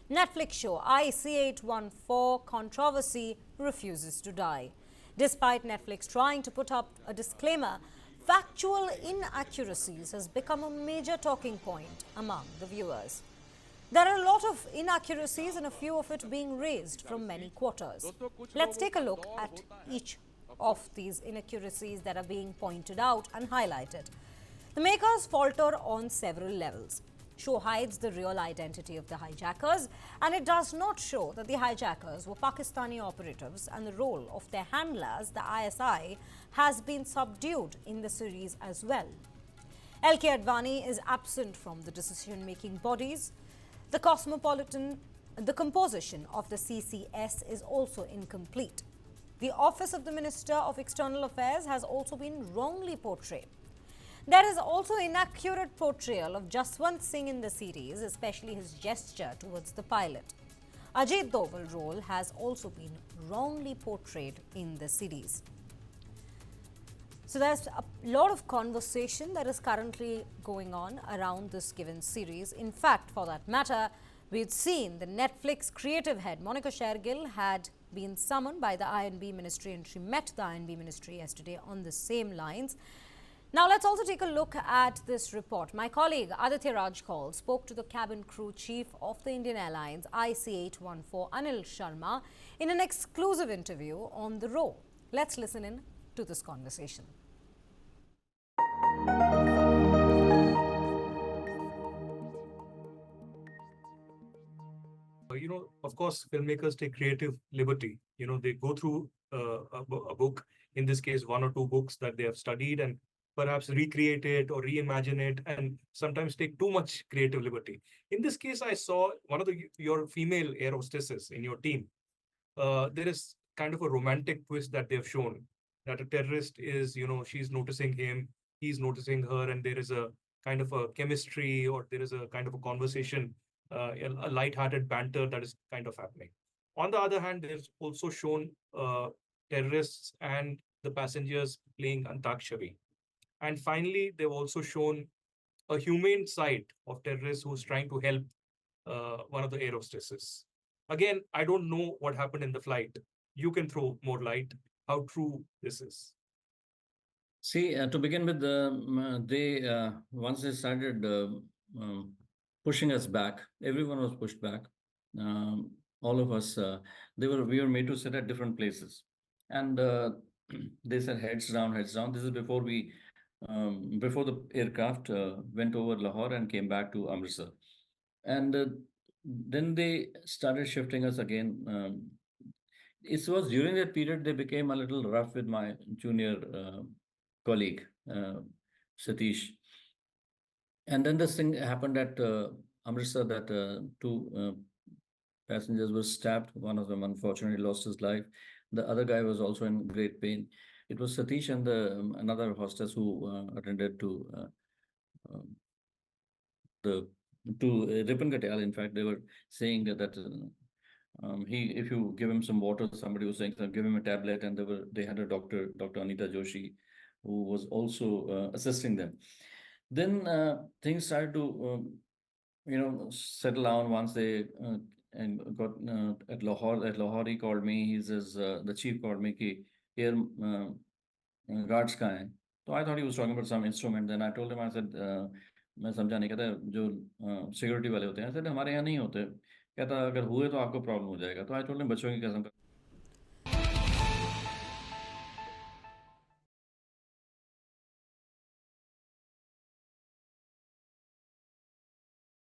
Netflix show IC814 controversy refuses to die. Despite Netflix trying to put up a disclaimer, factual inaccuracies has become a major talking point among the viewers. There are a lot of inaccuracies and a few of it being raised from many quarters. Let's take a look at each of these inaccuracies that are being pointed out and highlighted. The makers falter on several levels. Show hides the real identity of the hijackers, and it does not show that the hijackers were Pakistani operatives, and the role of their handlers, the ISI, has been subdued in the series as well. LK Advani is absent from the decision-making bodies. The composition of the CCS is also incomplete. The Office of the Minister of External Affairs has also been wrongly portrayed. There is also inaccurate portrayal of Jaswant Singh in the series, especially his gesture towards the pilot. Ajit Doval's role has also been wrongly portrayed in the series. So there's a lot of conversation that is currently going on around this given series. In fact, for that matter, we've seen the Netflix creative head, Monica Shergill, had been summoned by the I&B Ministry, and she met the I&B Ministry yesterday on the same lines. Now, let's also take a look at this report. My colleague Aditya Rajkal spoke to the cabin crew chief of the Indian Airlines IC814, Anil Sharma, in an exclusive interview on The Row. Let's listen in to this conversation. Of course, filmmakers take creative liberty. They go through a book, in this case, one or two books that they have studied, and perhaps recreate it or reimagine it, and sometimes take too much creative liberty. In this case, I saw one of your female air hostesses in your team. There is kind of a romantic twist that they've shown, that a terrorist is, she's noticing him, he's noticing her, and there is a kind of a chemistry, or there is a kind of a conversation, a light-hearted banter that is kind of happening. On the other hand, there's also shown terrorists and the passengers playing Antakshari. And finally, they've also shown a humane side of terrorists who's trying to help one of the air hostesses. Again, I don't know what happened in the flight. You can throw more light how true this is. See, to begin with, once they started pushing us back, everyone was pushed back. All of us, we were made to sit at different places, and they said heads down, heads down. This is before before the aircraft went over Lahore and came back to Amritsar, and then they started shifting us again. It was during that period they became a little rough with my junior colleague, Satish. And then this thing happened at Amritsar, that two passengers were stabbed. One of them unfortunately lost his life. The other guy was also in great pain. It was Satish and another hostess who attended to Ripon Katyal. In fact, they were saying that if you give him some water, somebody was saying, give him a tablet, and they had a Dr. Anita Joshi, who was also assisting them. Then things started to, settle down once they and got at Lahore. At Lahore, he called me. He says, the chief called me, ki air guards kahan hai? So I thought he was talking about some instrument. Then I told him, I said, मैं समझा नहीं, कहता जो security वाले होते हैं, sir हमारे यहाँ नहीं होते, कहता अगर हुए तो आपको प्रॉब्लम हो जाएगा. तो I told him बच्चों की कसम.